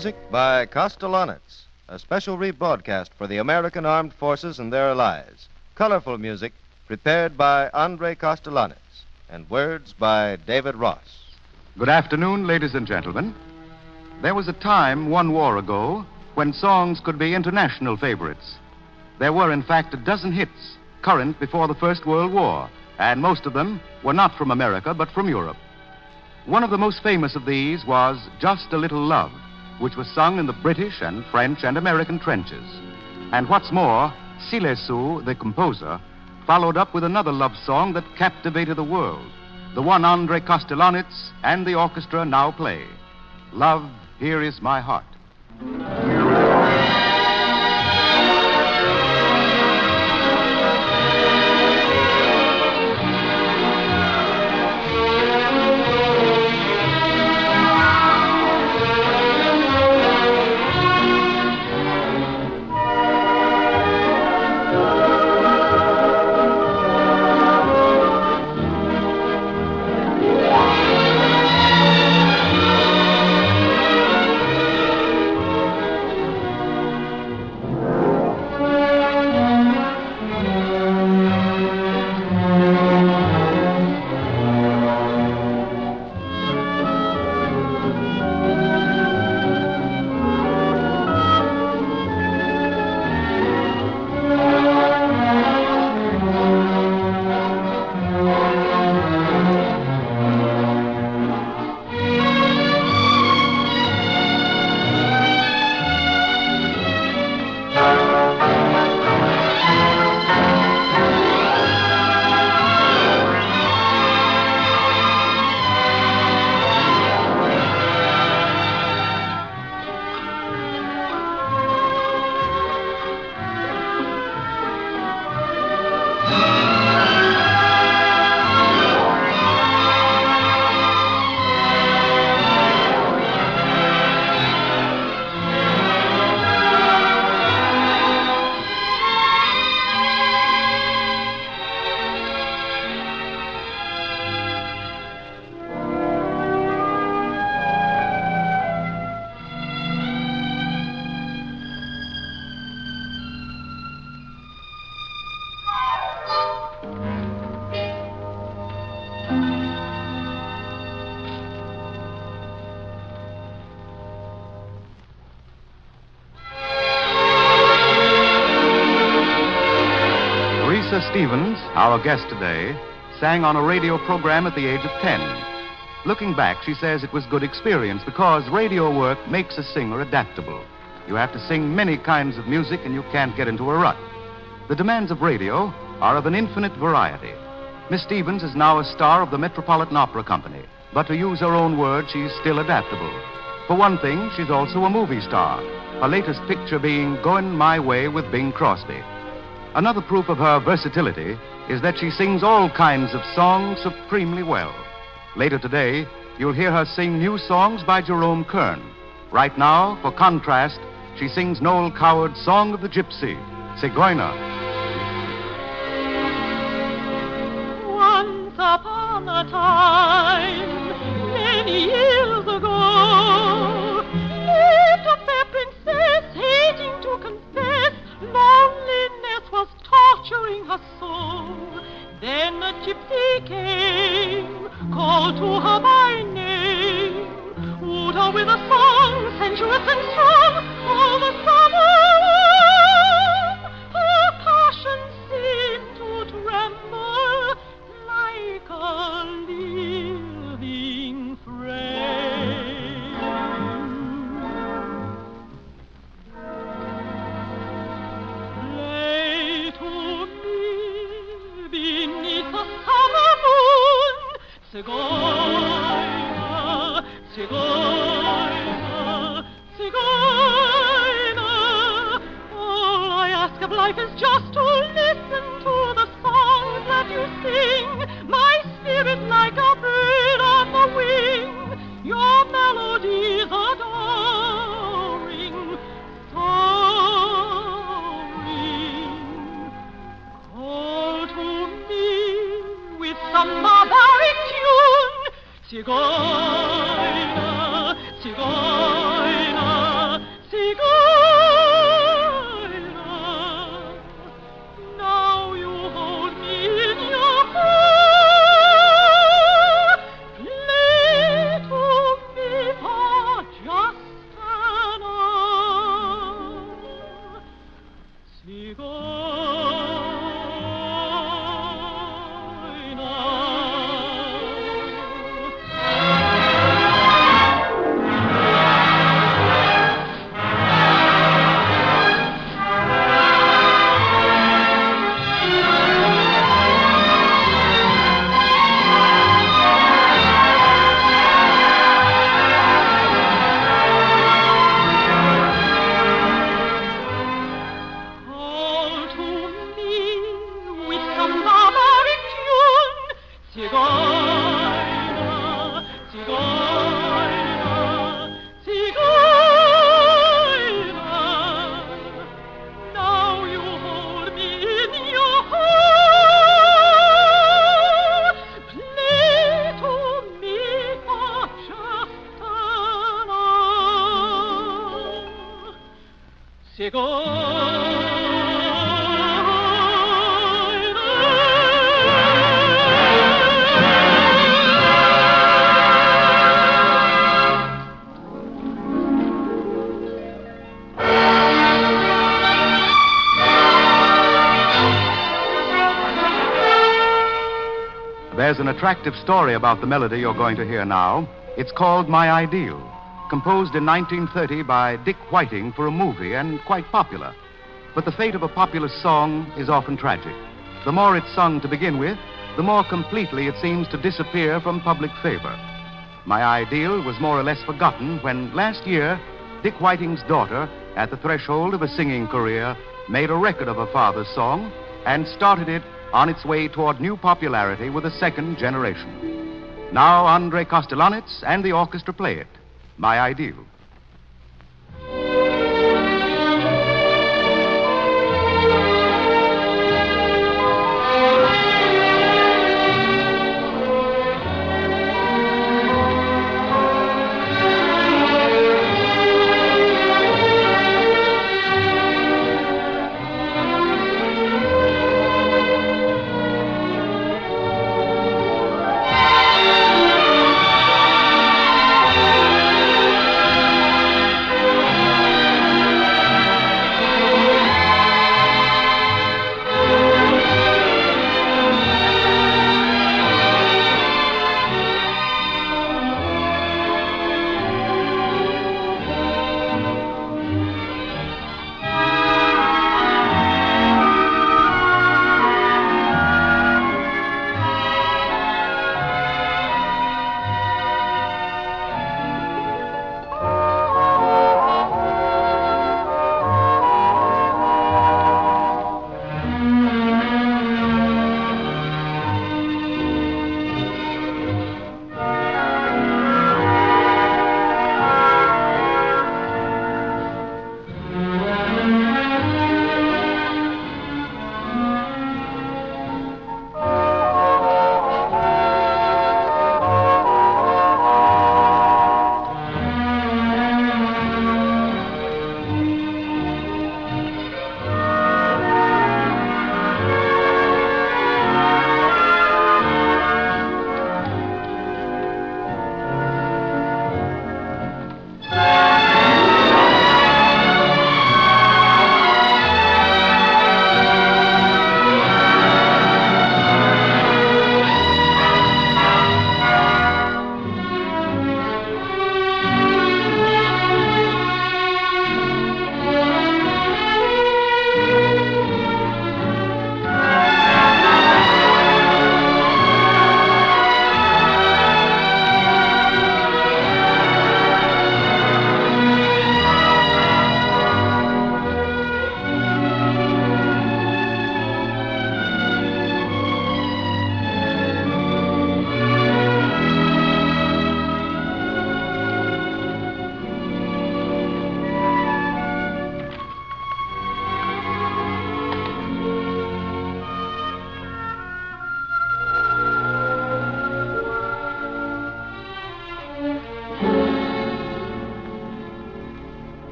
music by Kostelanetz, a special rebroadcast for the American Armed Forces and their allies. Colorful music prepared by Andre Kostelanetz, and words by David Ross. Good afternoon, ladies and gentlemen. There was a time, one war ago, when songs could be international favorites. There were, in fact, a dozen hits current before the First World War, and most of them were not from America, but from Europe. One of the most famous of these was Just a Little Love, which was sung in the British and French and American trenches. And what's more, Silesu, the composer, followed up with another love song that captivated the world, the one Andre Kostelanetz and the orchestra now play. Love, Here Is My Heart. Stevens, our guest today, sang on a radio program at the age of 10. Looking back, she says it was good experience because radio work makes a singer adaptable. You have to sing many kinds of music and you can't get into a rut. The demands of radio are of an infinite variety. Miss Stevens is now a star of the Metropolitan Opera Company, but to use her own words, she's still adaptable. For one thing, she's also a movie star, her latest picture being Goin' My Way with Bing Crosby. Another proof of her versatility is that she sings all kinds of songs supremely well. Later today, you'll hear her sing new songs by Jerome Kern. Right now, for contrast, she sings Noel Coward's Song of the Gypsy, Zigeuner. Once upon a time, many years ago, lived a fair princess hating to confess loneliness was torturing her soul. Then a gypsy came, called to her by name, wooed her with a song, sensuous and strong, all the summer long. Her passion seemed to tremble like a living frame. Zigeuner, Zigeuner, Zigeuner. All I ask of life is just to listen to the songs that you sing. My spirit like a bird on the wing, your melodies adoring, soaring. Call to me with some barbaric tune, Zigeuner, Zigeuner. There's an attractive story about the melody you're going to hear now. It's called My Ideal, composed in 1930 by Dick Whiting for a movie and quite popular. But the fate of a popular song is often tragic. The more it's sung to begin with, the more completely it seems to disappear from public favor. My Ideal was more or less forgotten when last year, Dick Whiting's daughter, at the threshold of a singing career, made a record of her father's song and started it on its way toward new popularity with a second generation. Now Andre Kostelanetz and the orchestra play it, My Ideal.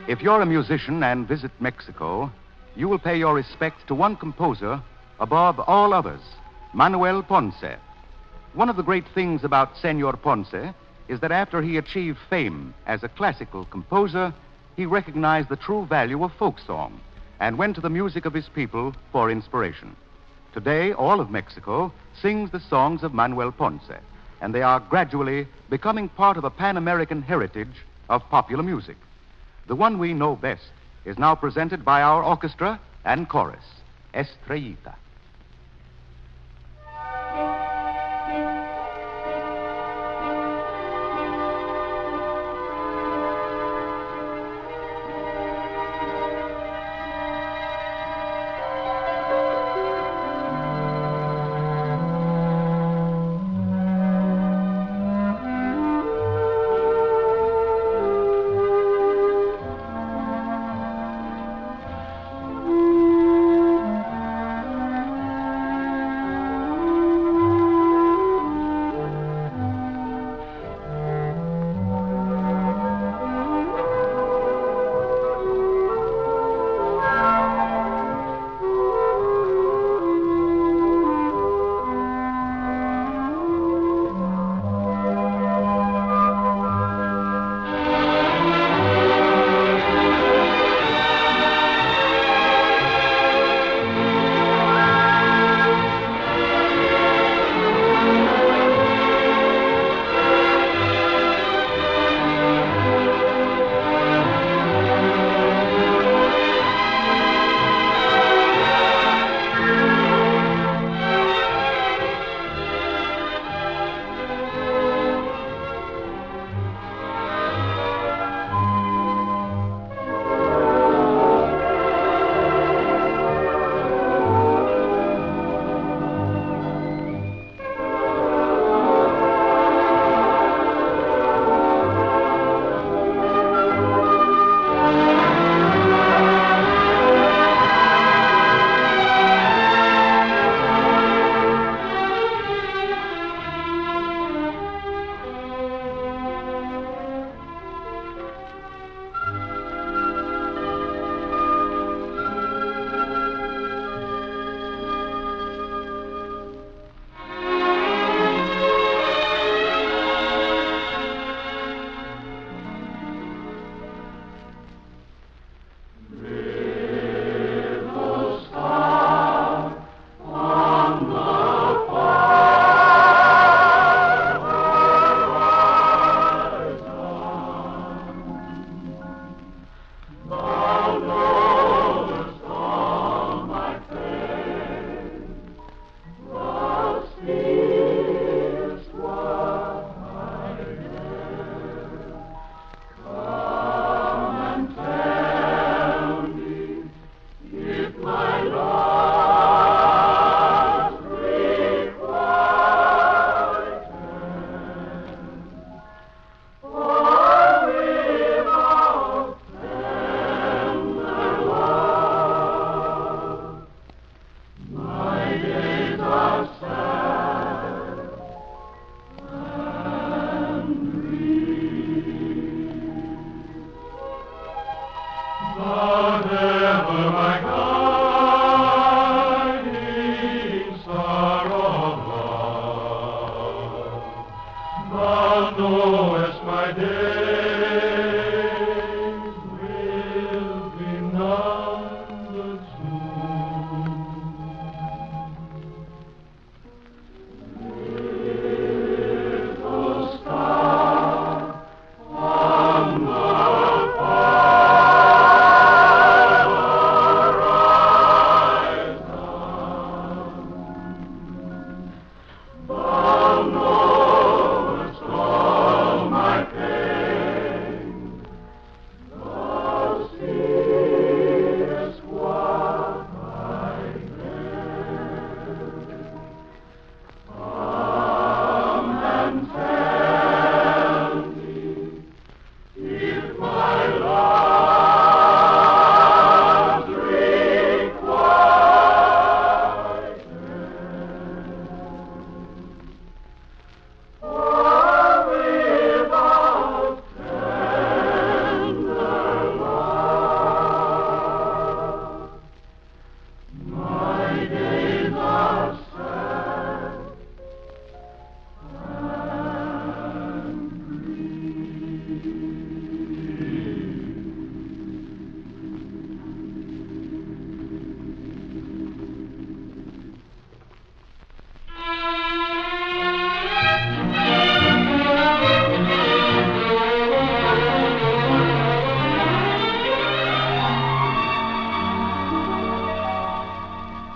If you're a musician and visit Mexico, you will pay your respects to one composer above all others, Manuel Ponce. One of the great things about Senor Ponce is that after he achieved fame as a classical composer, he recognized the true value of folk song and went to the music of his people for inspiration. Today, all of Mexico sings the songs of Manuel Ponce, and they are gradually becoming part of a Pan-American heritage of popular music. The one we know best is now presented by our orchestra and chorus, Estrellita.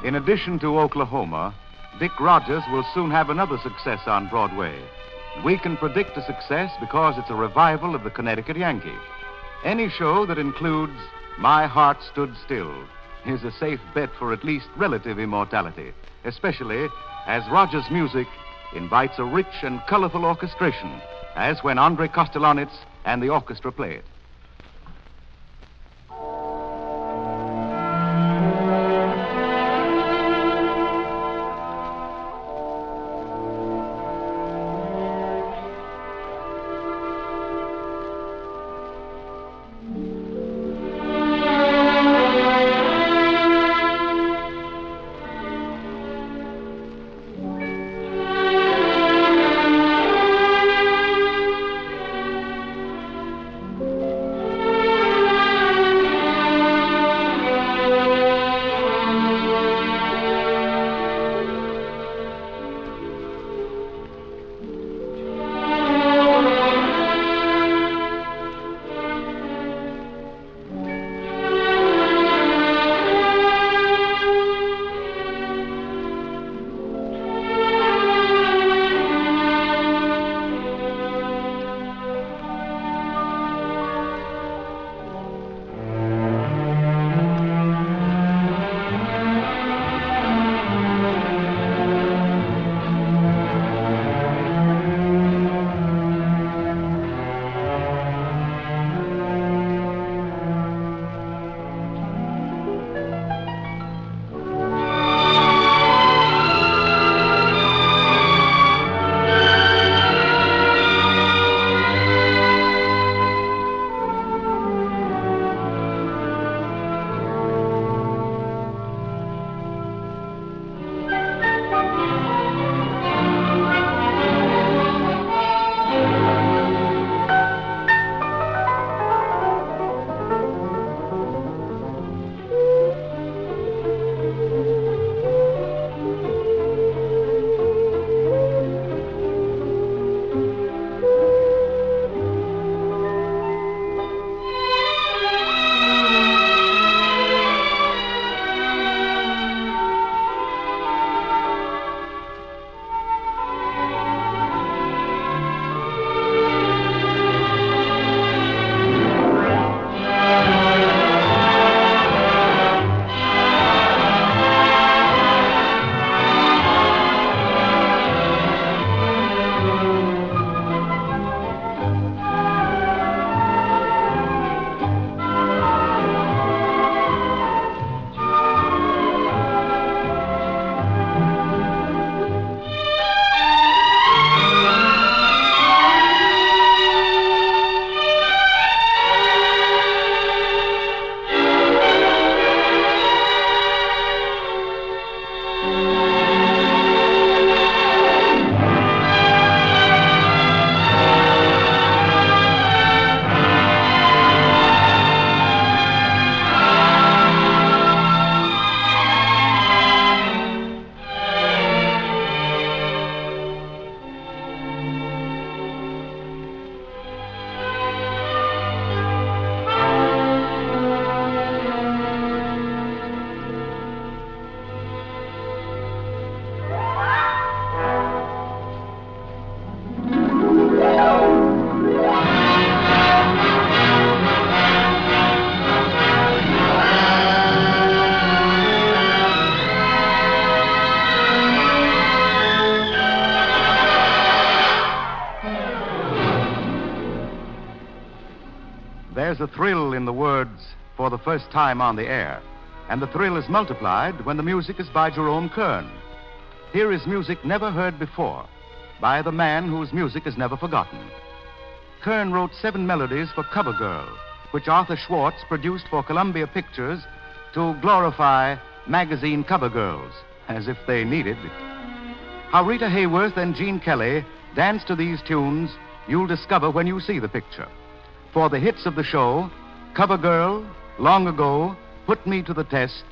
In addition to Oklahoma, Dick Rogers will soon have another success on Broadway. We can predict a success because it's a revival of the Connecticut Yankee. Any show that includes My Heart Stood Still is a safe bet for at least relative immortality, especially as Rogers' music invites a rich and colorful orchestration, as when Andre Kostelanetz and the orchestra play it. There's a thrill in the words, "for the first time on the air," and the thrill is multiplied when the music is by Jerome Kern. Here is music never heard before, by the man whose music is never forgotten. Kern wrote 7 melodies for Cover Girl, which Arthur Schwartz produced for Columbia Pictures to glorify magazine cover girls, as if they needed it. How Rita Hayworth and Gene Kelly danced to these tunes, you'll discover when you see the picture. For the hits of the show, Cover Girl, Long Ago, Put Me to the Test,